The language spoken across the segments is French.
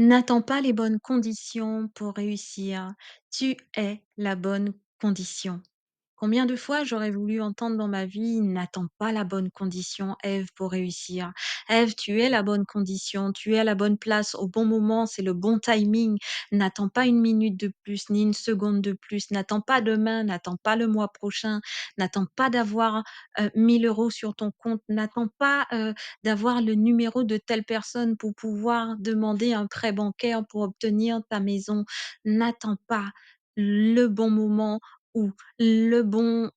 N'attends pas les bonnes conditions pour réussir. Tu es la bonne condition. Combien de fois j'aurais voulu entendre dans ma vie: «N'attends pas la bonne condition, Ève, pour réussir. Ève, tu es la bonne condition, tu es à la bonne place au bon moment, c'est le bon timing. N'attends pas une minute de plus, ni une seconde de plus. N'attends pas demain, n'attends pas le mois prochain. N'attends pas d'avoir, 1 000 € sur ton compte. N'attends pas, d'avoir le numéro de telle personne pour pouvoir demander un prêt bancaire pour obtenir ta maison. N'attends pas le bon moment ou le bon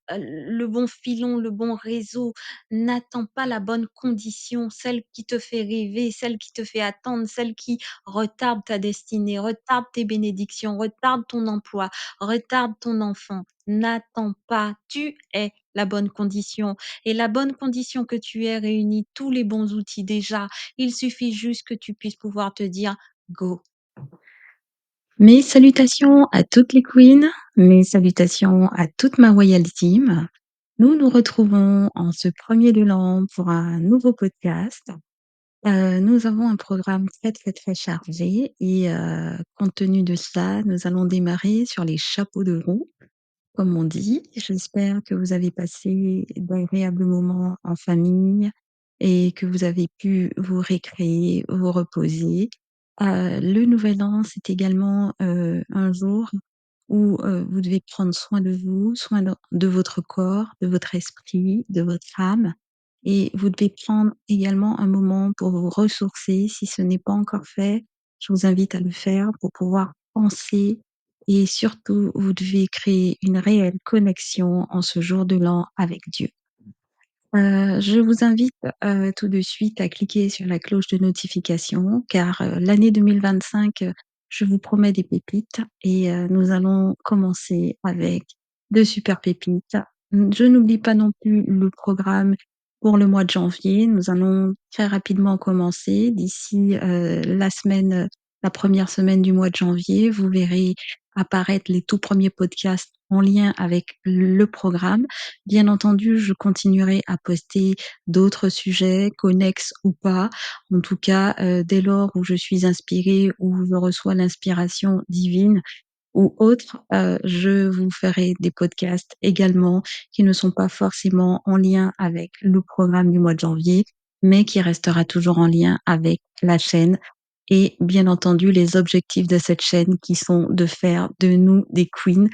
filon, le bon réseau. N'attends pas la bonne condition, celle qui te fait rêver, celle qui te fait attendre, celle qui retarde ta destinée, retarde tes bénédictions, retarde ton emploi, retarde ton enfant. N'attends pas, tu es la bonne condition et la bonne condition que tu es réunit tous les bons outils déjà. Il suffit juste que tu puisses pouvoir te dire: «Go». Mes salutations à toutes les queens, mes salutations à toute ma royal team. Nous nous retrouvons en ce 1er de l'an pour un nouveau podcast. Nous avons un programme très, très, très chargé et compte tenu de cela, nous allons démarrer sur les chapeaux de roue, comme on dit. J'espère que vous avez passé d'agréables moments en famille et que vous avez pu vous récréer, vous reposer. Le nouvel an, c'est également, un jour où, vous devez prendre soin de vous, soin de votre corps, de votre esprit, de votre âme et vous devez prendre également un moment pour vous ressourcer. Si ce n'est pas encore fait, je vous invite à le faire pour pouvoir penser et surtout, vous devez créer une réelle connexion en ce jour de l'an avec Dieu. Je vous invite, tout de suite à cliquer sur la cloche de notification car, l'année 2025, je vous promets des pépites et nous allons commencer avec de super pépites. Je n'oublie pas non plus le programme pour le mois de janvier. Nous allons très rapidement commencer d'ici, la première semaine du mois de janvier. Vous verrez apparaître les tout premiers podcasts en lien avec le programme. Bien entendu, je continuerai à poster d'autres sujets, connexes ou pas. En tout cas, dès lors où je suis inspirée, où je reçois l'inspiration divine ou autre, je vous ferai des podcasts également qui ne sont pas forcément en lien avec le programme du mois de janvier, mais qui restera toujours en lien avec la chaîne et bien entendu les objectifs de cette chaîne qui sont de faire de nous des queens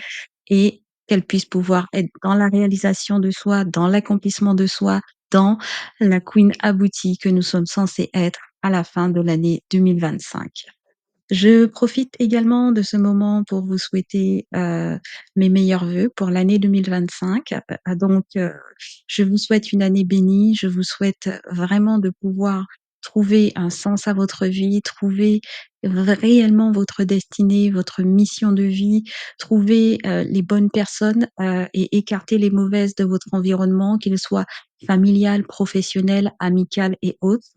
et qu'elle puisse pouvoir être dans la réalisation de soi, dans l'accomplissement de soi, dans la queen aboutie que nous sommes censés être à la fin de l'année 2025. Je profite également de ce moment pour vous souhaiter, mes meilleurs vœux pour l'année 2025. Je vous souhaite une année bénie. Je vous souhaite vraiment de pouvoir trouver un sens à votre vie, trouver réellement votre destinée, votre mission de vie, trouver, les bonnes personnes, et écarter les mauvaises de votre environnement, qu'ils soient familial, professionnel, amical et autres.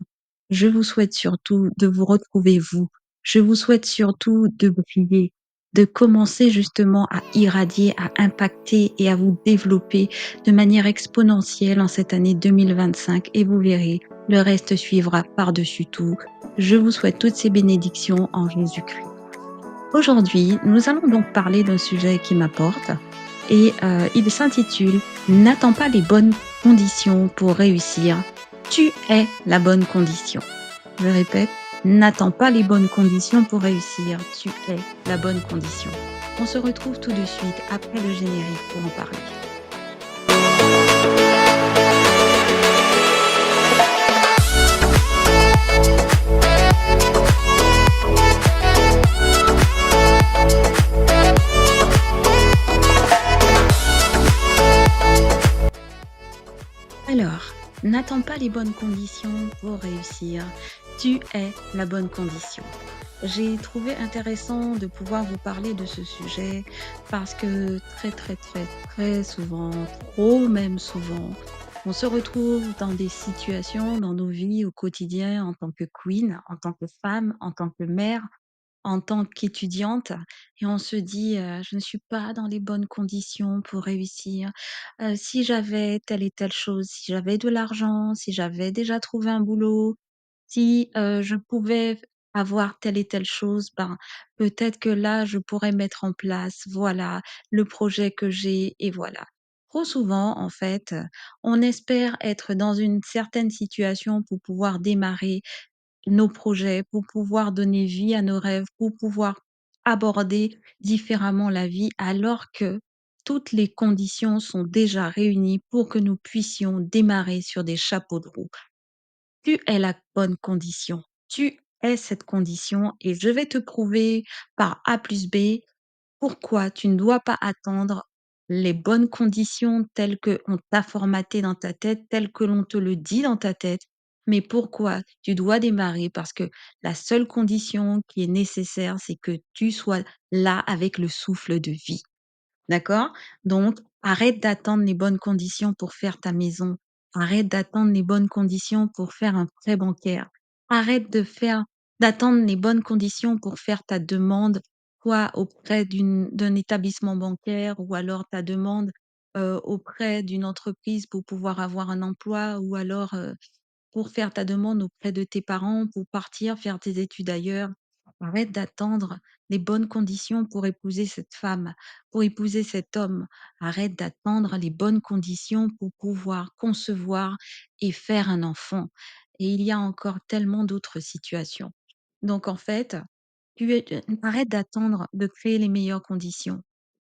Je vous souhaite surtout de vous retrouver vous. Je vous souhaite surtout de briller, de commencer justement à irradier, à impacter et à vous développer de manière exponentielle en cette année 2025 et vous verrez, le reste suivra par-dessus tout. Je vous souhaite toutes ces bénédictions en Jésus-Christ. Aujourd'hui, nous allons donc parler d'un sujet qui m'apporte et il s'intitule «N'attends pas les bonnes conditions pour réussir, tu es la bonne condition». Je répète, n'attends pas les bonnes conditions pour réussir, tu es la bonne condition. On se retrouve tout de suite après le générique pour en parler. Alors, n'attends pas les bonnes conditions pour réussir. Tu es la bonne condition. J'ai trouvé intéressant de pouvoir vous parler de ce sujet parce que très, très, très, très souvent, trop même souvent, on se retrouve dans des situations dans nos vies au quotidien en tant que queen, en tant que femme, en tant que mère, en tant qu'étudiante et on se dit, «Je ne suis pas dans les bonnes conditions pour réussir. Si j'avais telle et telle chose, si j'avais de l'argent, si j'avais déjà trouvé un boulot, si, je pouvais avoir telle et telle chose, ben, peut-être que là, je pourrais mettre en place, voilà, le projet que j'ai et voilà. Trop souvent, en fait, on espère être dans une certaine situation pour pouvoir démarrer nos projets, pour pouvoir donner vie à nos rêves, pour pouvoir aborder différemment la vie, alors que toutes les conditions sont déjà réunies pour que nous puissions démarrer sur des chapeaux de roue. Tu es la bonne condition. Tu es cette condition et je vais te prouver par A plus B pourquoi tu ne dois pas attendre les bonnes conditions telles qu'on t'a formaté dans ta tête, telles que l'on te le dit dans ta tête, mais pourquoi tu dois démarrer parce que la seule condition qui est nécessaire, c'est que tu sois là avec le souffle de vie. D'accord? Donc, arrête d'attendre les bonnes conditions pour faire ta maison. Arrête d'attendre les bonnes conditions pour faire un prêt bancaire. Arrête d'attendre les bonnes conditions pour faire ta demande, soit auprès d'un établissement bancaire ou alors ta demande, auprès d'une entreprise pour pouvoir avoir un emploi ou alors, pour faire ta demande auprès de tes parents, pour partir faire tes études ailleurs. Arrête d'attendre les bonnes conditions pour épouser cette femme, pour épouser cet homme. Arrête d'attendre les bonnes conditions pour pouvoir concevoir et faire un enfant. Et il y a encore tellement d'autres situations. Donc en fait, arrête d'attendre de créer les meilleures conditions.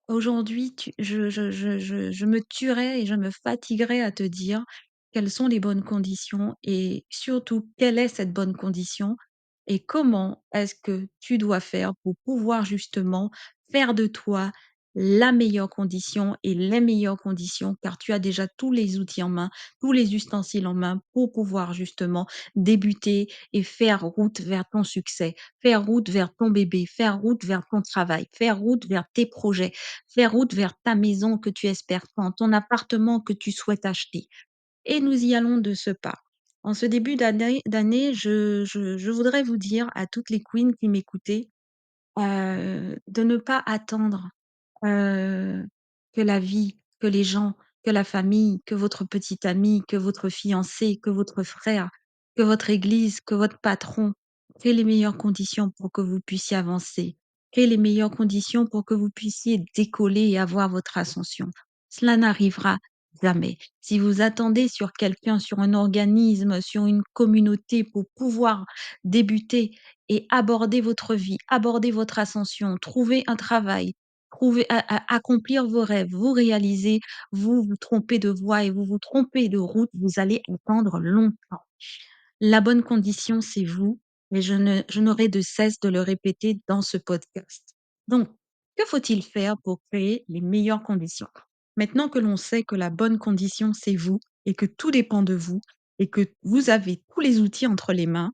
Aujourd'hui, tu je me tuerais et je me fatiguerais à te dire quelles sont les bonnes conditions et surtout quelle est cette bonne condition et comment est-ce que tu dois faire pour pouvoir justement faire de toi la meilleure condition et les meilleures conditions, car tu as déjà tous les outils en main, tous les ustensiles en main pour pouvoir justement débuter et faire route vers ton succès, faire route vers ton bébé, faire route vers ton travail, faire route vers tes projets, faire route vers ta maison que tu espères tant, ton appartement que tu souhaites acheter. Et nous y allons de ce pas. En ce début d'année, je voudrais vous dire à toutes les queens qui m'écoutaient, de ne pas attendre, heu, que la vie, que les gens, que la famille, que votre petite amie, que votre fiancé, que votre frère, que votre église, que votre patron créent les meilleures conditions pour que vous puissiez avancer, créent les meilleures conditions pour que vous puissiez décoller et avoir votre ascension. Cela n'arrivera jamais. Si vous attendez sur quelqu'un, sur un organisme, sur une communauté pour pouvoir débuter et aborder votre vie, aborder votre ascension, trouver un travail, trouver accomplir vos rêves, vous réaliser, vous vous trompez de voie et vous vous trompez de route, vous allez attendre longtemps. La bonne condition, c'est vous et je n'aurai de cesse de le répéter dans ce podcast. Donc, que faut-il faire pour créer les meilleures conditions? Maintenant que l'on sait que la bonne condition, c'est vous et que tout dépend de vous et que vous avez tous les outils entre les mains,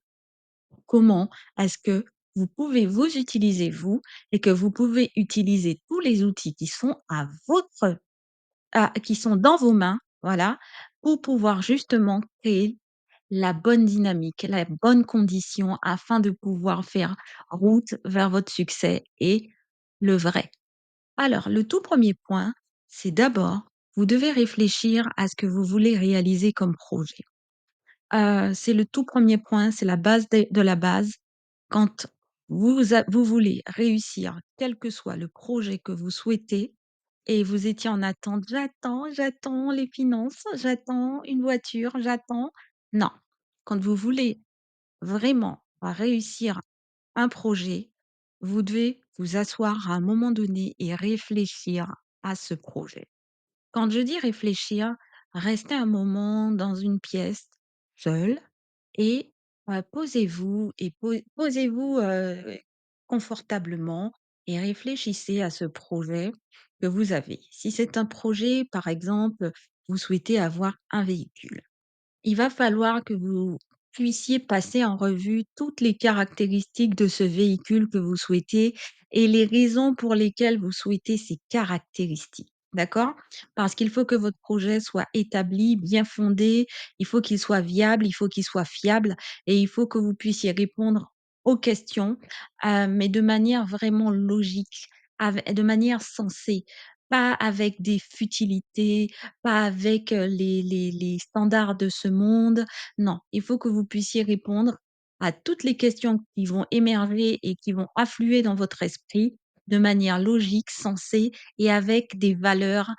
comment est-ce que vous pouvez vous utiliser vous et que vous pouvez utiliser tous les outils qui sont qui sont dans vos mains, voilà, pour pouvoir justement créer la bonne dynamique, la bonne condition afin de pouvoir faire route vers votre succès et le vrai. Alors, le tout premier point, c'est d'abord, vous devez réfléchir à ce que vous voulez réaliser comme projet. C'est le tout premier point, c'est la base de la base. Quand vous voulez réussir, quel que soit le projet que vous souhaitez et vous étiez en attente: «J'attends les finances, j'attends une voiture, j'attends». Non, quand vous voulez vraiment réussir un projet, vous devez vous asseoir à un moment donné et réfléchir à ce projet. Quand je dis réfléchir, restez un moment dans une pièce, seul et posez-vous et posez-vous, confortablement et réfléchissez à ce projet que vous avez. Si c'est un projet, par exemple, vous souhaitez avoir un véhicule. Il va falloir que vous puissiez passer en revue toutes les caractéristiques de ce véhicule que vous souhaitez et les raisons pour lesquelles vous souhaitez ces caractéristiques. D'accord? Parce qu'il faut que votre projet soit établi, bien fondé, il faut qu'il soit viable, il faut qu'il soit fiable et il faut que vous puissiez répondre aux questions, mais de manière vraiment logique, de manière sensée, pas avec des futilités, pas avec, les standards de ce monde. Non, il faut que vous puissiez répondre à toutes les questions qui vont émerger et qui vont affluer dans votre esprit de manière logique, sensée et avec des valeurs,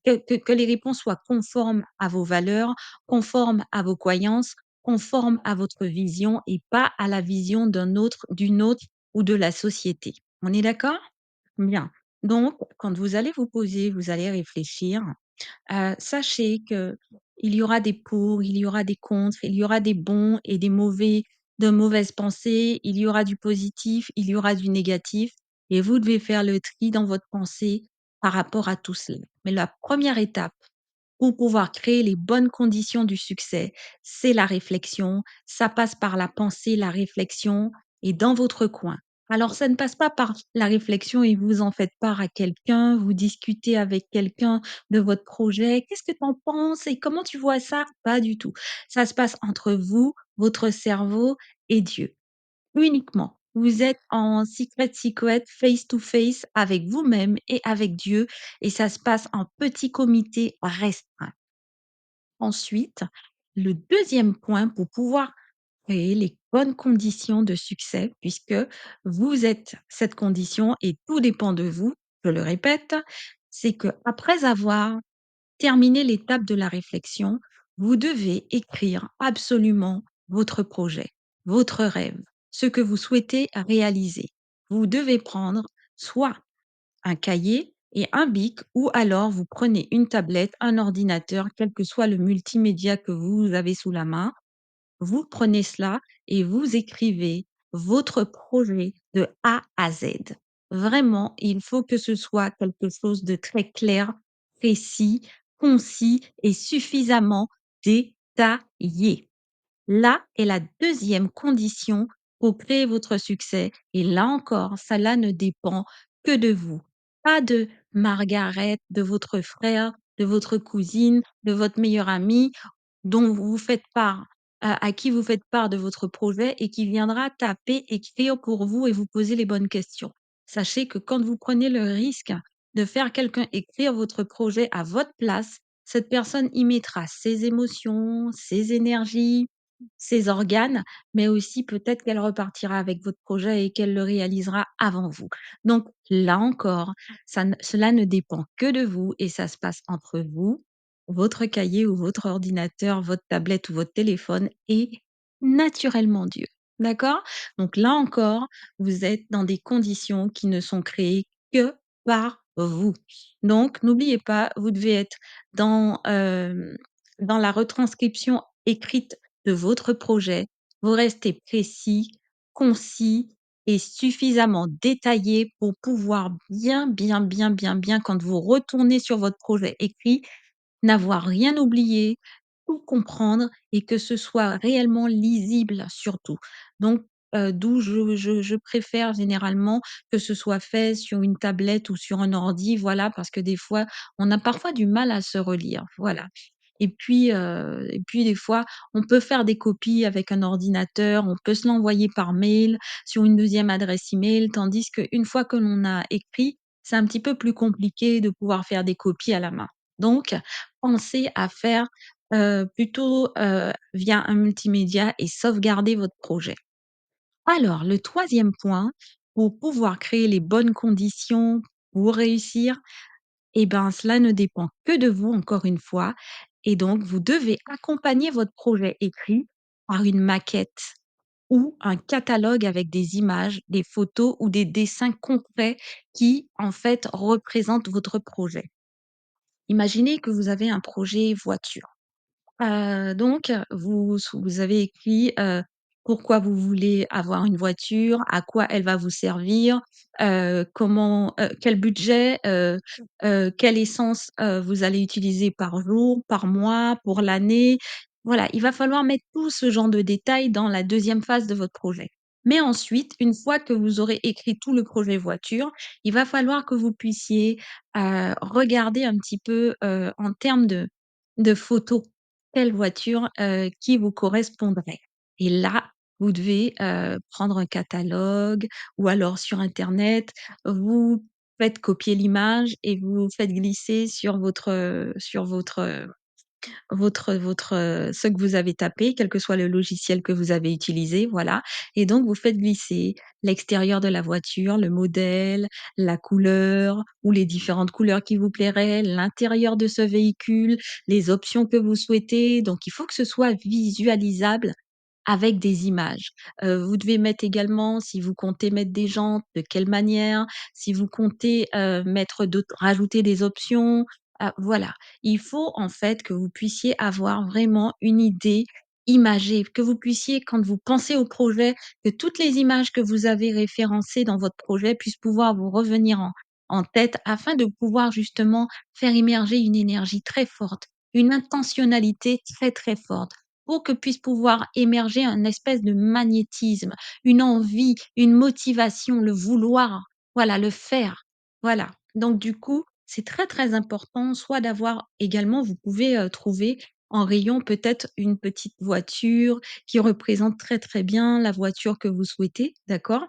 que les réponses soient conformes à vos valeurs, conformes à vos croyances, conformes à votre vision et pas à la vision d'un autre, d'une autre ou de la société. On est d'accord? Bien. Donc, quand vous allez vous poser, vous allez réfléchir. Sachez que il y aura des pour, il y aura des contre, il y aura des bons et des mauvais, de mauvaises pensées, il y aura du positif, il y aura du négatif et vous devez faire le tri dans votre pensée par rapport à tout cela. Mais la première étape pour pouvoir créer les bonnes conditions du succès, c'est la réflexion. Ça passe par la pensée, la réflexion et dans votre coin. Alors, ça ne passe pas par la réflexion et vous en faites part à quelqu'un, vous discutez avec quelqu'un de votre projet. Qu'est-ce que tu en penses et comment tu vois ça? Pas du tout. Ça se passe entre vous, votre cerveau et Dieu. Uniquement. Vous êtes en secret, face to face avec vous-même et avec Dieu et ça se passe en petit comité restreint. Ensuite, le deuxième point pour pouvoir créer les bonnes conditions de succès, puisque vous êtes cette condition et tout dépend de vous, je le répète, c'est qu'après avoir terminé l'étape de la réflexion, vous devez écrire absolument votre projet, votre rêve, ce que vous souhaitez réaliser. Vous devez prendre soit un cahier et un bic ou alors vous prenez une tablette, un ordinateur, quel que soit le multimédia que vous avez sous la main. Vous prenez cela et vous écrivez votre projet de A à Z. Vraiment, il faut que ce soit quelque chose de très clair, précis, concis et suffisamment détaillé. Là est la deuxième condition pour créer votre succès et là encore, cela ne dépend que de vous. Pas de Margaret, de votre frère, de votre cousine, de votre meilleure amie dont vous faites part, à qui vous faites part de votre projet et qui viendra taper, écrire pour vous et vous poser les bonnes questions. Sachez que quand vous prenez le risque de faire quelqu'un écrire votre projet à votre place, cette personne y mettra ses émotions, ses énergies, ses organes, mais aussi peut-être qu'elle repartira avec votre projet et qu'elle le réalisera avant vous. Donc là encore, cela ne dépend que de vous et ça se passe entre vous, votre cahier ou votre ordinateur, votre tablette ou votre téléphone et naturellement Dieu. D'accord? Donc là encore, vous êtes dans des conditions qui ne sont créées que par vous. Donc n'oubliez pas, vous devez être dans, dans la retranscription écrite de votre projet. Vous restez précis, concis et suffisamment détaillé pour pouvoir bien, quand vous retournez sur votre projet écrit, n'avoir rien oublié, tout comprendre et que ce soit réellement lisible surtout. Donc, d'où je préfère généralement que ce soit fait sur une tablette ou sur un ordi, voilà, parce que des fois, on a parfois du mal à se relire, voilà. Et puis des fois, on peut faire des copies avec un ordinateur, on peut se l'envoyer par mail, sur une deuxième adresse email, tandis qu'une fois que l'on a écrit, c'est un petit peu plus compliqué de pouvoir faire des copies à la main. Donc, pensez à faire, plutôt, via un multimédia et sauvegarder votre projet. Alors, le troisième point, pour pouvoir créer les bonnes conditions pour réussir, eh ben, cela ne dépend que de vous, encore une fois, et donc vous devez accompagner votre projet écrit par une maquette ou un catalogue avec des images, des photos ou des dessins concrets qui, en fait, représentent votre projet. Imaginez que vous avez un projet voiture. Donc vous avez écrit, pourquoi vous voulez avoir une voiture, à quoi elle va vous servir, comment, quel budget, quelle essence, vous allez utiliser par jour, par mois, pour l'année. Voilà, il va falloir mettre tout ce genre de détails dans la deuxième phase de votre projet. Mais ensuite, une fois que vous aurez écrit tout le projet voiture, il va falloir que vous puissiez, regarder un petit peu, en termes de photos quelle voiture, qui vous correspondrait? Et là, vous devez, prendre un catalogue ou alors sur internet, vous faites copier l'image et vous faites glisser sur votre, ce que vous avez tapé, quel que soit le logiciel que vous avez utilisé, voilà, et donc vous faites glisser l'extérieur de la voiture, le modèle, la couleur ou les différentes couleurs qui vous plairaient, l'intérieur de ce véhicule, les options que vous souhaitez, donc il faut que ce soit visualisable avec des images. Vous devez mettre également, si vous comptez mettre des jantes, de quelle manière, si vous comptez, mettre d'autres rajouter des options, voilà. Il faut en fait que vous puissiez avoir vraiment une idée imagée, que vous puissiez, quand vous pensez au projet, que toutes les images que vous avez référencées dans votre projet puissent pouvoir vous revenir en tête afin de pouvoir justement faire émerger une énergie très forte, une intentionnalité très, très forte pour que puisse pouvoir émerger un espèce de magnétisme, une envie, une motivation, le vouloir, voilà, le faire. Voilà. Donc du coup, c'est très, très important soit d'avoir également vous pouvez, trouver en rayon peut-être une petite voiture qui représente très, très bien la voiture que vous souhaitez, d'accord?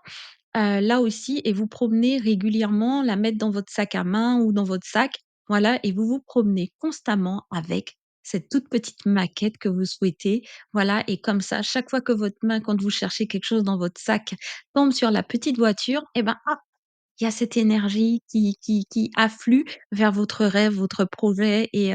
Là aussi et vous promenez régulièrement, la mettre dans votre sac à main ou dans votre sac, voilà et vous vous promenez constamment avec cette toute petite maquette que vous souhaitez, voilà et comme ça, chaque fois que votre main, quand vous cherchez quelque chose dans votre sac, tombe sur la petite voiture et ben, hop, il y a cette énergie qui afflue vers votre rêve, votre projet et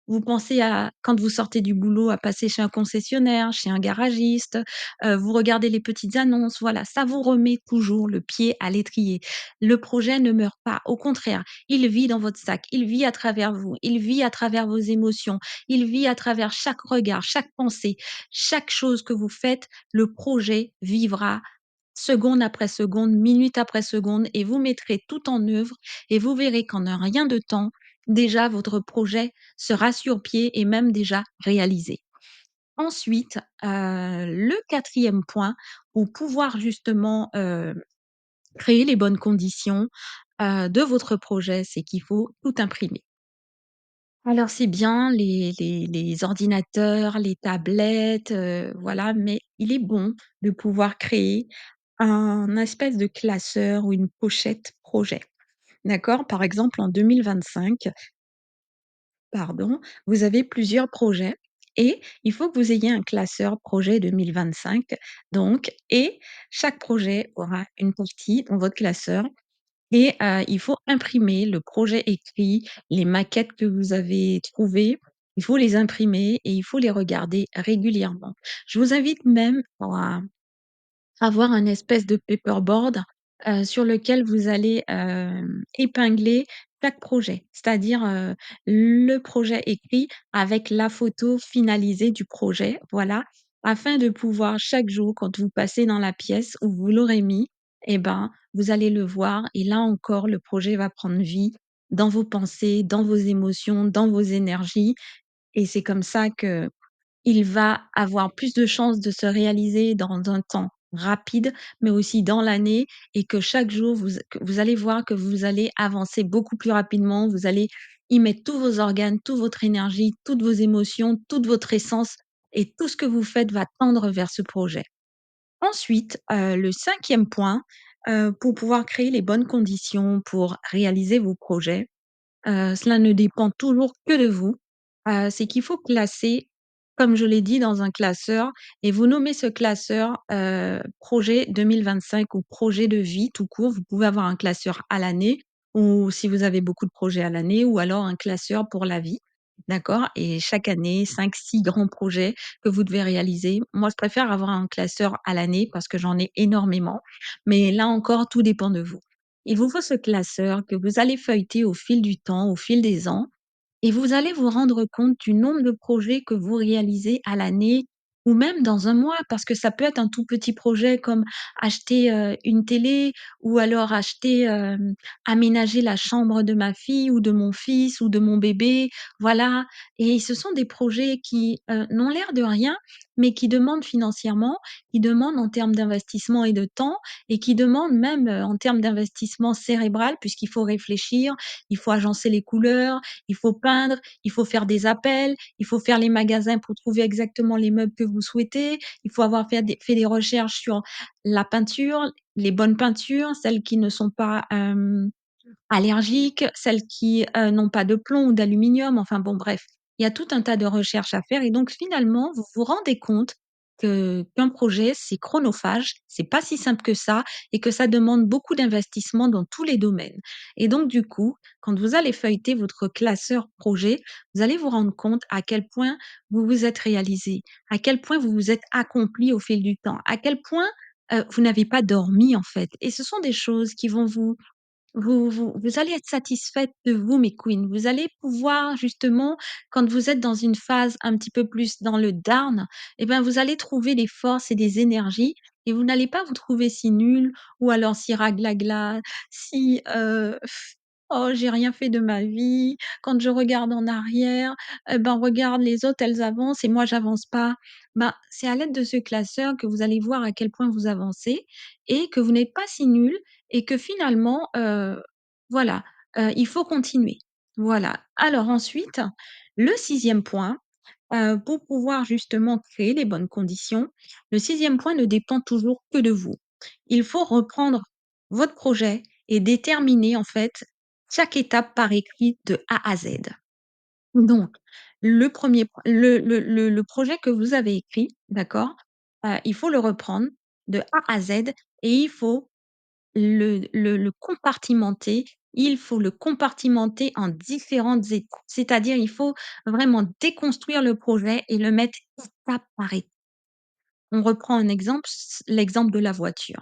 vous pensez à quand vous sortez du boulot, à passer chez un concessionnaire, chez un garagiste, vous regardez les petites annonces, voilà, ça vous remet toujours le pied à l'étrier. Le projet ne meurt pas, au contraire, il vit dans votre sac, il vit à travers vous, il vit à travers vos émotions, il vit à travers chaque regard, chaque pensée, chaque chose que vous faites, le projet vivra seconde après seconde, minute après seconde et vous mettrez tout en œuvre et vous verrez qu'en un rien de temps, déjà votre projet sera sur pied et même déjà réalisé. Ensuite, le quatrième point pour pouvoir justement, créer les bonnes conditions, de votre projet, c'est qu'il faut tout imprimer. Alors c'est bien les ordinateurs, les tablettes, voilà, mais il est bon de pouvoir créer un espèce de classeur ou une pochette projet. D'accord? Par exemple, en 2025, pardon, vous avez plusieurs projets et il faut que vous ayez un classeur projet 2025 donc et chaque projet aura une partie dans votre classeur et il faut imprimer le projet écrit, les maquettes que vous avez trouvées, il faut les imprimer et il faut les regarder régulièrement. Je vous invite même à avoir un espèce de paperboard, sur lequel vous allez, épingler chaque projet. C'est-à-dire, le projet écrit avec la photo finalisée du projet, voilà, afin de pouvoir chaque jour quand vous passez dans la pièce où vous l'aurez mis et ben, vous allez le voir et là encore le projet va prendre vie dans vos pensées, dans vos émotions, dans vos énergies et c'est comme ça que il va avoir plus de chances de se réaliser dans un temps rapide, mais aussi dans l'année et que chaque jour que vous allez voir que vous allez avancer beaucoup plus rapidement. Vous allez y mettre tous vos organes, toute votre énergie, toutes vos émotions, toute votre essence et tout ce que vous faites va tendre vers ce projet. Ensuite, le cinquième point, pour pouvoir créer les bonnes conditions pour réaliser vos projets, cela ne dépend toujours que de vous. C'est qu'il faut classer, comme je l'ai dit, dans un classeur et vous nommez ce classeur, projet 2025 ou projet de vie tout court. Vous pouvez avoir un classeur à l'année ou si vous avez beaucoup de projets à l'année ou alors un classeur pour la vie, d'accord? Et chaque année, 5, 6 grands projets que vous devez réaliser. Moi, je préfère avoir un classeur à l'année parce que j'en ai énormément, mais là encore, tout dépend de vous. Il vous faut ce classeur que vous allez feuilleter au fil du temps, au fil des ans et vous allez vous rendre compte du nombre de projets que vous réalisez à l'année ou même dans un mois, parce que ça peut être un tout petit projet comme acheter, une télé ou alors acheter, aménager la chambre de ma fille ou de mon fils ou de mon bébé, voilà et ce sont des projets qui, n'ont l'air de rien, mais qui demandent financièrement, qui demandent en termes d'investissement et de temps et qui demandent même, en termes d'investissement cérébral puisqu'il faut réfléchir, il faut agencer les couleurs, il faut peindre, il faut faire des appels, il faut faire les magasins pour trouver exactement les meubles que vous souhaitez. Il faut avoir fait des recherches sur la peinture, les bonnes peintures, celles qui ne sont pas, allergiques, celles qui, n'ont pas de plomb ou d'aluminium, enfin bon bref. il y a tout un tas de recherches à faire et donc finalement, vous vous rendez compte qu'un projet, c'est chronophage, c'est pas si simple que ça et que ça demande beaucoup d'investissement dans tous les domaines. Et donc du coup, quand vous allez feuilleter votre classeur projet, vous allez vous rendre compte à quel point vous vous êtes réalisé, à quel point vous vous êtes accompli au fil du temps, à quel point, vous n'avez pas dormi en fait et ce sont des choses qui vont vous allez être satisfaite de vous, mes queens. Vous allez pouvoir justement, quand vous êtes dans une phase un petit peu plus dans le down, et ben, vous allez trouver des forces et des énergies et vous n'allez pas vous trouver si nul ou alors si raglagla, si, «Oh, j'ai rien fait de ma vie. Quand je regarde en arrière, ben, regarde les autres, elles avancent et moi j'avance pas». Ben, c'est à l'aide de ce classeur que vous allez voir à quel point vous avancez et que vous n'êtes pas si nul et que finalement, voilà, il faut continuer. Voilà. Alors ensuite, le sixième point, pour pouvoir justement créer les bonnes conditions, le sixième point ne dépend toujours que de vous. Il faut reprendre votre projet et déterminer en fait chaque étape par écrit de A à Z. Donc le premier, le projet que vous avez écrit, d'accord? Il faut le reprendre de A à Z et il faut le compartimenter, il faut le compartimenter en différentes étapes. C'est-à-dire, il faut vraiment déconstruire le projet et le mettre étape par étape. On reprend un exemple, l'exemple de la voiture.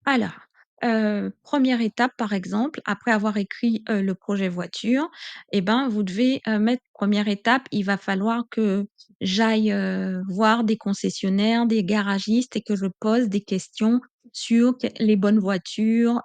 Alors, 1re étape, par exemple, après avoir écrit, le projet voiture et ben, vous devez, mettre première étape, il va falloir que j'aille, voir des concessionnaires, des garagistes et que je pose des questions sur que les bonnes voitures,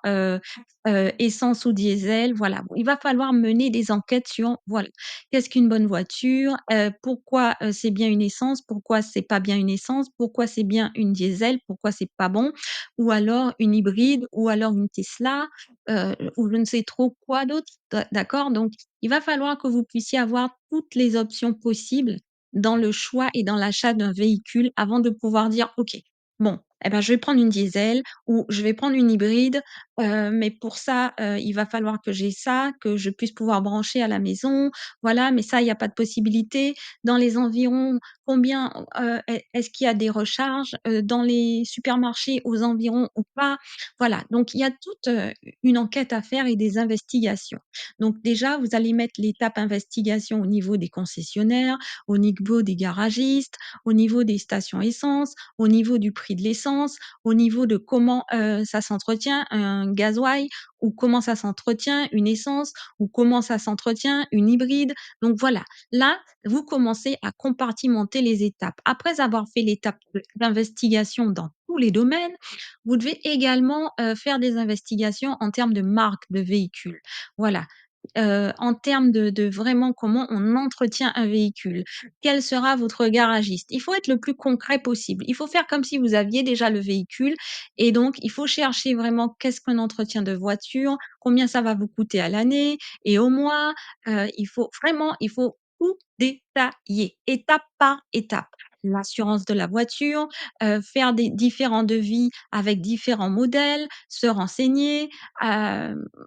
essence ou diesel, voilà. Il va falloir mener des enquêtes sur, voilà, qu'est-ce qu'une bonne voiture? Pourquoi, c'est bien une essence? Pourquoi c'est pas bien une essence? Pourquoi c'est bien une diesel? Pourquoi c'est pas bon? Ou alors une hybride, ou alors une Tesla, ou je ne sais trop quoi d'autre, d'accord? Donc il va falloir que vous puissiez avoir toutes les options possibles dans le choix et dans l'achat d'un véhicule avant de pouvoir dire: «OK, bon, eh ben, je vais prendre une diesel ou je vais prendre une hybride, mais pour ça, il va falloir que j'ai ça, que je puisse pouvoir brancher à la maison, voilà, mais ça, il y a pas de possibilité. Dans les environs, combien, est-ce qu'il y a des recharges, dans les supermarchés aux environs ou pas? Voilà, donc il y a toute, une enquête à faire et des investigations. Donc déjà, vous allez mettre l'étape investigation au niveau des concessionnaires, au niveau des garagistes, au niveau des stations essence, au niveau du prix de l'essence, au niveau de comment, ça s'entretient un gasoil ou comment ça s'entretient une essence ou comment ça s'entretient une hybride. Donc voilà, là, vous commencez à compartimenter les étapes. Après avoir fait l'étape d'investigation dans tous les domaines, vous devez également, faire des investigations en termes de marque de véhicule. Voilà, en termes de vraiment comment on entretient un véhicule. Quel sera votre garagiste? Il faut être le plus concret possible. Il faut faire comme si vous aviez déjà le véhicule et donc il faut chercher vraiment qu'est-ce qu'un entretien de voiture, combien ça va vous coûter à l'année et au mois. Il faut tout détailler, étape par étape. L'assurance de la voiture, faire des différents devis avec différents modèles, se renseigner,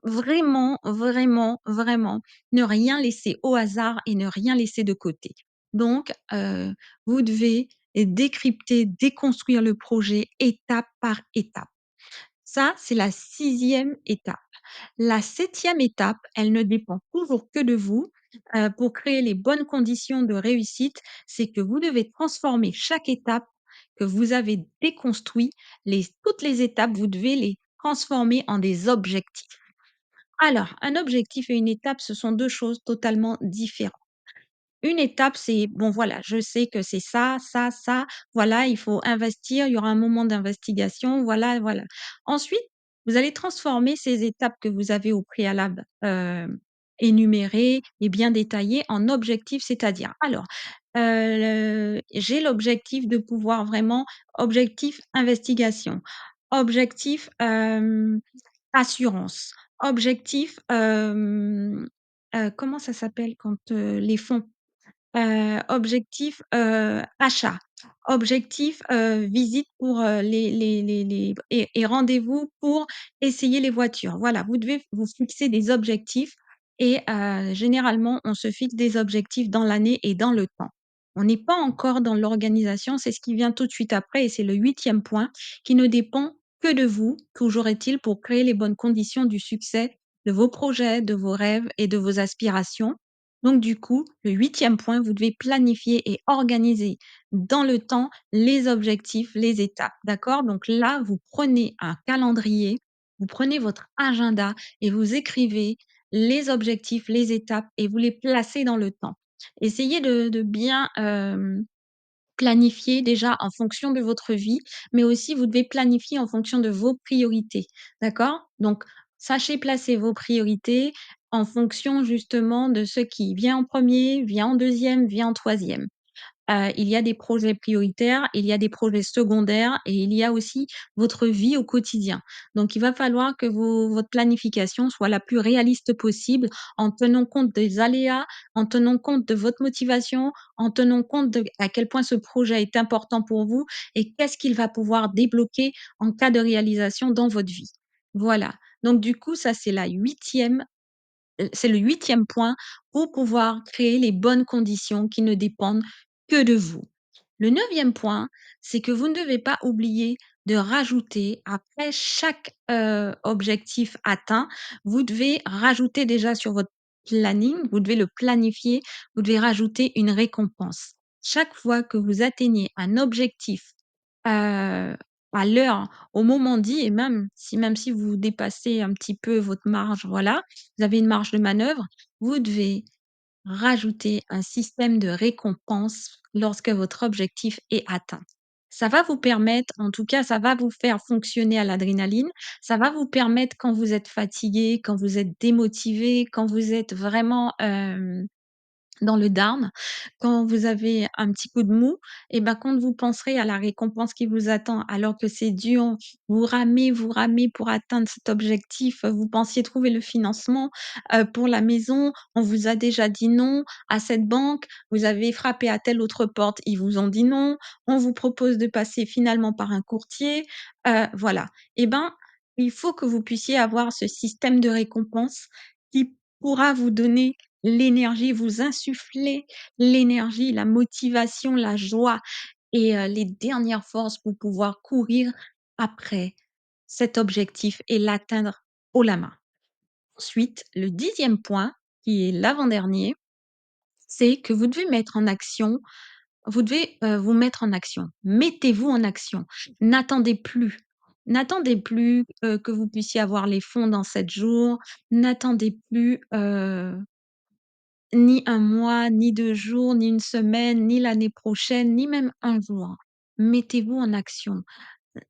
vraiment, vraiment, vraiment ne rien laisser au hasard et ne rien laisser de côté. Donc, vous devez décrypter, déconstruire le projet étape par étape. Ça, c'est la sixième étape. La septième étape, elle ne dépend toujours que de vous, pour créer les bonnes conditions de réussite, c'est que vous devez transformer chaque étape que vous avez déconstruit, toutes les étapes, vous devez les transformer en des objectifs. Alors, un objectif et une étape, ce sont 2 choses totalement différentes. Une étape, c'est bon voilà, je sais que c'est ça, ça, ça, voilà, il faut investir, il y aura un moment d'investigation, voilà, voilà. Ensuite, vous allez transformer ces étapes que vous avez au préalable, énumérées et bien détaillées en objectifs, c'est-à-dire alors, j'ai l'objectif de pouvoir vraiment objectif investigation, objectif, assurance, objectif, comment ça s'appelle quand, les fonds? Objectif, achat. Objectif, visite pour, les et rendez-vous pour essayer les voitures. Voilà, vous devez vous fixer des objectifs et généralement, on se fixe des objectifs dans l'année et dans le temps. On n'est pas encore dans l'organisation, c'est ce qui vient tout de suite après et c'est le huitième point qui ne dépend que de vous. Toujours est-il pour créer les bonnes conditions du succès de vos projets, de vos rêves et de vos aspirations. Donc du coup, le huitième point, vous devez planifier et organiser dans le temps les objectifs, les étapes, d'accord? Donc là, vous prenez un calendrier, vous prenez votre agenda et vous écrivez les objectifs, les étapes et vous les placez dans le temps. Essayez de bien, planifier déjà en fonction de votre vie, mais aussi vous devez planifier en fonction de vos priorités, d'accord? Donc sachez placer vos priorités en fonction justement de ce qui vient en premier, vient en deuxième, vient en troisième. Il y a des projets prioritaires, il y a des projets secondaires et il y a aussi votre vie au quotidien. Donc il va falloir que votre planification soit la plus réaliste possible en tenant compte des aléas, en tenant compte de votre motivation, en tenant compte de à quel point ce projet est important pour vous et qu'est-ce qu'il va pouvoir débloquer en cas de réalisation dans votre vie. Voilà. Donc du coup, ça c'est la 8e c'est le huitième point pour pouvoir créer les bonnes conditions qui ne dépendent que de vous. Le neuvième point, c'est que vous ne devez pas oublier de rajouter après chaque, objectif atteint, vous devez rajouter déjà sur votre planning, vous devez le planifier, vous devez rajouter une récompense. Chaque fois que vous atteignez un objectif, à l'heure, au moment dit et même si vous dépassez un petit peu votre marge, voilà, vous avez une marge de manœuvre, vous devez rajouter un système de récompense lorsque votre objectif est atteint. Ça va vous permettre, en tout cas, ça va vous faire fonctionner à l'adrénaline. Ça va vous permettre quand vous êtes fatigué, quand vous êtes démotivé, quand vous êtes vraiment, dans le down, quand vous avez un petit coup de mou et ben, quand vous penserez à la récompense qui vous attend alors que c'est dur, vous ramez pour atteindre cet objectif, vous pensiez trouver le financement, pour la maison, on vous a déjà dit non à cette banque, vous avez frappé à telle autre porte, ils vous ont dit non, on vous propose de passer finalement par un courtier, voilà et ben, il faut que vous puissiez avoir ce système de récompense qui pourra vous donner l'énergie, vous insuffler l'énergie, la motivation, la joie et les dernières forces pour pouvoir courir après cet objectif et l'atteindre haut la main. Ensuite, le dixième point, qui est l'avant-dernier, c'est que vous devez mettre en action vous devez, vous mettre en action. Mettez-vous en action. N'attendez plus. N'attendez plus, que vous puissiez avoir les fonds dans 7 jours. N'attendez plus, ni un mois, ni 2 jours, ni une semaine, ni l'année prochaine, ni même un jour. Mettez-vous en action.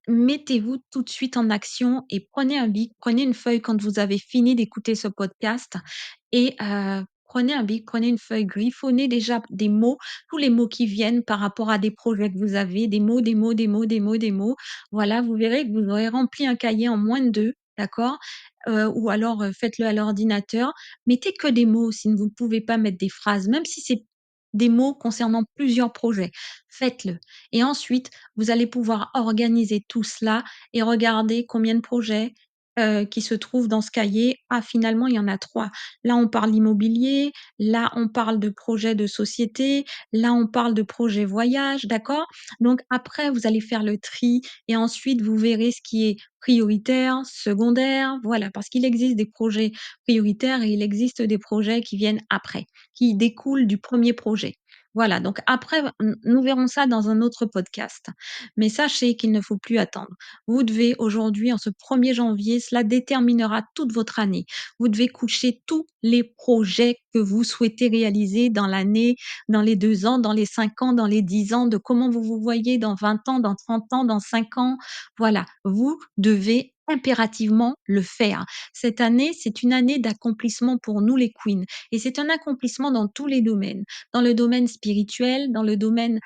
Mettez-vous tout de suite en action et prenez un bic, prenez une feuille quand vous avez fini d'écouter ce podcast et prenez un bic, prenez une feuille, griffonnez déjà des mots, tous les mots qui viennent par rapport à des projets que vous avez, des mots, des mots, des mots, des mots, des mots. Voilà, vous verrez que vous aurez rempli un cahier en moins de 2, d'accord? Ou alors, faites-le à l'ordinateur. Mettez que des mots si vous ne pouvez pas mettre des phrases, même si c'est des mots concernant plusieurs projets, faites-le et ensuite vous allez pouvoir organiser tout cela et regarder combien de projets, qui se trouvent dans ce cahier. Ah, finalement, il y en a 3. Là, on parle immobilier, là, on parle de projet de société, là, on parle de projet voyage, d'accord? Donc après, vous allez faire le tri et ensuite vous verrez ce qui est prioritaire, secondaire, voilà, parce qu'il existe des projets prioritaires et il existe des projets qui viennent après, qui découlent du premier projet. Voilà, donc après, nous verrons ça dans un autre podcast. Mais sachez qu'il ne faut plus attendre. Vous devez aujourd'hui, en ce 1er janvier, cela déterminera toute votre année. Vous devez coucher tous les projets que vous souhaitez réaliser dans l'année, dans les 2 ans, dans les 5 ans, dans les 10 ans, de comment vous vous voyez dans 20 ans, dans 30 ans, dans 5 ans. Voilà, vous devez impérativement le faire. Cette année, c'est une année d'accomplissement pour nous les queens et c'est un accomplissement dans tous les domaines, dans le domaine spirituel, dans le domaine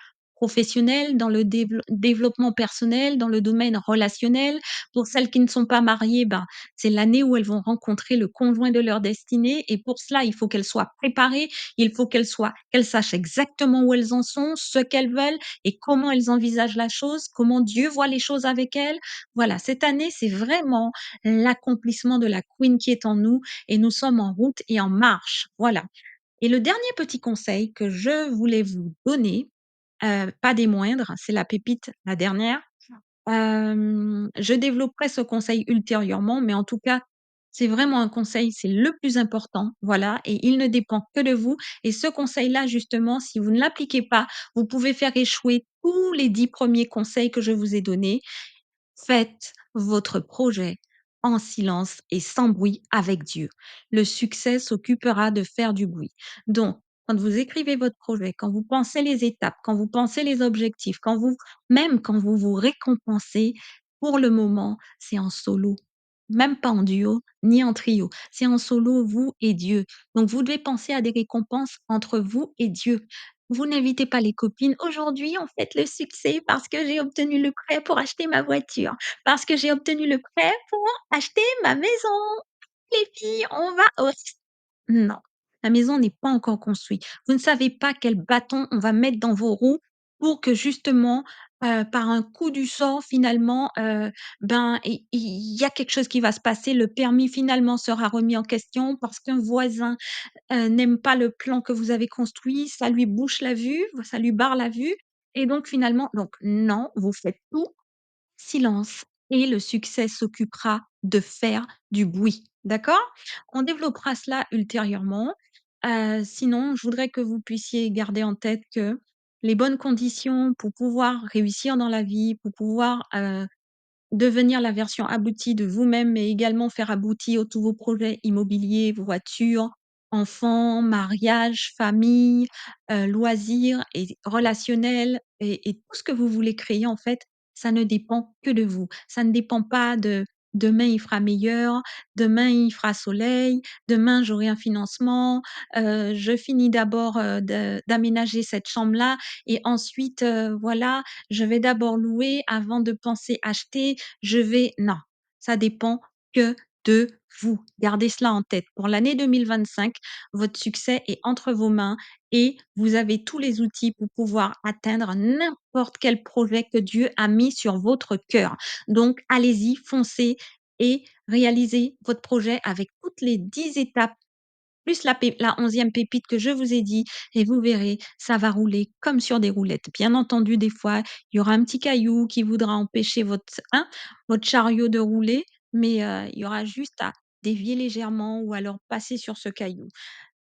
professionnel, dans le développement personnel, dans le domaine relationnel. Pour celles qui ne sont pas mariées, ben, c'est l'année où elles vont rencontrer le conjoint de leur destinée et pour cela, il faut qu'elles soient préparées, il faut qu'elles sachent exactement où elles en sont, ce qu'elles veulent et comment elles envisagent la chose, comment Dieu voit les choses avec elles. Voilà, cette année, c'est vraiment l'accomplissement de la queen qui est en nous et nous sommes en route et en marche. Voilà. Et le dernier petit conseil que je voulais vous donner, pas des moindres, c'est la pépite, la dernière. Je développerai ce conseil ultérieurement, mais en tout cas, c'est vraiment un conseil, c'est le plus important, voilà et il ne dépend que de vous et ce conseil-là, justement, si vous ne l'appliquez pas, vous pouvez faire échouer tous les 10 premiers conseils que je vous ai donnés. Faites votre projet en silence et sans bruit avec Dieu. Le succès s'occupera de faire du bruit. Donc, quand vous écrivez votre projet, quand vous pensez les étapes, quand vous pensez les objectifs, même quand vous vous récompensez, pour le moment, c'est en solo. Même pas en duo, ni en trio. C'est en solo, vous et Dieu. Donc, vous devez penser à des récompenses entre vous et Dieu. Vous n'invitez pas les copines. Aujourd'hui, on fête le succès parce que j'ai obtenu le prêt pour acheter ma voiture, parce que j'ai obtenu le prêt pour acheter ma maison. Les filles, on va au non, la maison n'est pas encore construite. Vous ne savez pas quel bâton on va mettre dans vos roues pour que justement, par un coup du sort finalement, ben, il y a quelque chose qui va se passer. Le permis finalement sera remis en question parce qu'un voisin n'aime pas le plan que vous avez construit, ça lui bouche la vue, ça lui barre la vue et donc finalement donc non, vous faites tout silence et le succès s'occupera de faire du bruit, d'accord? On développera cela ultérieurement. Sinon, je voudrais que vous puissiez garder en tête que les bonnes conditions pour pouvoir réussir dans la vie, pour pouvoir, devenir la version aboutie de vous-même, mais également faire aboutir tous vos projets immobiliers, voitures, enfants, mariage, famille, loisirs et relationnels et tout ce que vous voulez créer en fait, ça ne dépend que de vous. Ça ne dépend pas de demain il fera meilleur, demain il fera soleil, demain j'aurai un financement, je finis d'abord, d'aménager cette chambre-là et ensuite, voilà, je vais d'abord louer avant de penser acheter. Non, ça dépend que de vous. Gardez cela en tête. Pour l'année 2025, votre succès est entre vos mains et vous avez tous les outils pour pouvoir atteindre n'importe quel projet que Dieu a mis sur votre cœur. Donc, allez-y, foncez et réalisez votre projet avec toutes les 10 étapes plus la 11e pépite que je vous ai dit et vous verrez, ça va rouler comme sur des roulettes. Bien entendu, des fois, il y aura un petit caillou qui voudra empêcher votre chariot de rouler, mais il y aura juste à dévier légèrement ou alors passer sur ce caillou.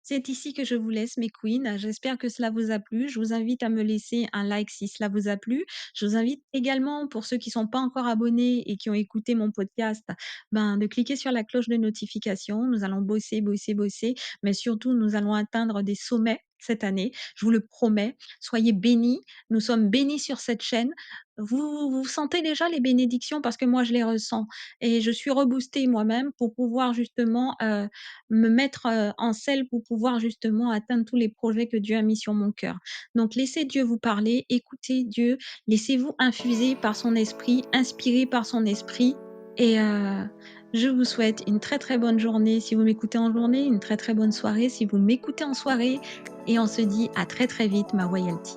C'est ici que je vous laisse mes queens. J'espère que cela vous a plu. Je vous invite à me laisser un like si cela vous a plu. Je vous invite également, pour ceux qui sont pas encore abonnés et qui ont écouté mon podcast, ben, de cliquer sur la cloche de notification. Nous allons bosser, bosser, bosser, mais surtout nous allons atteindre des sommets cette année. Je vous le promets. Soyez bénis. Nous sommes bénis sur cette chaîne. Vous sentez déjà les bénédictions parce que moi je les ressens et je suis reboostée moi-même pour pouvoir justement, me mettre, en selle pour pouvoir justement atteindre tous les projets que Dieu a mis sur mon cœur. Donc laissez Dieu vous parler, écoutez Dieu, laissez-vous infuser par son esprit, inspirer par son esprit et je vous souhaite une très, très bonne journée si vous m'écoutez en journée, une très, très bonne soirée si vous m'écoutez en soirée et on se dit à très, très vite ma royalty.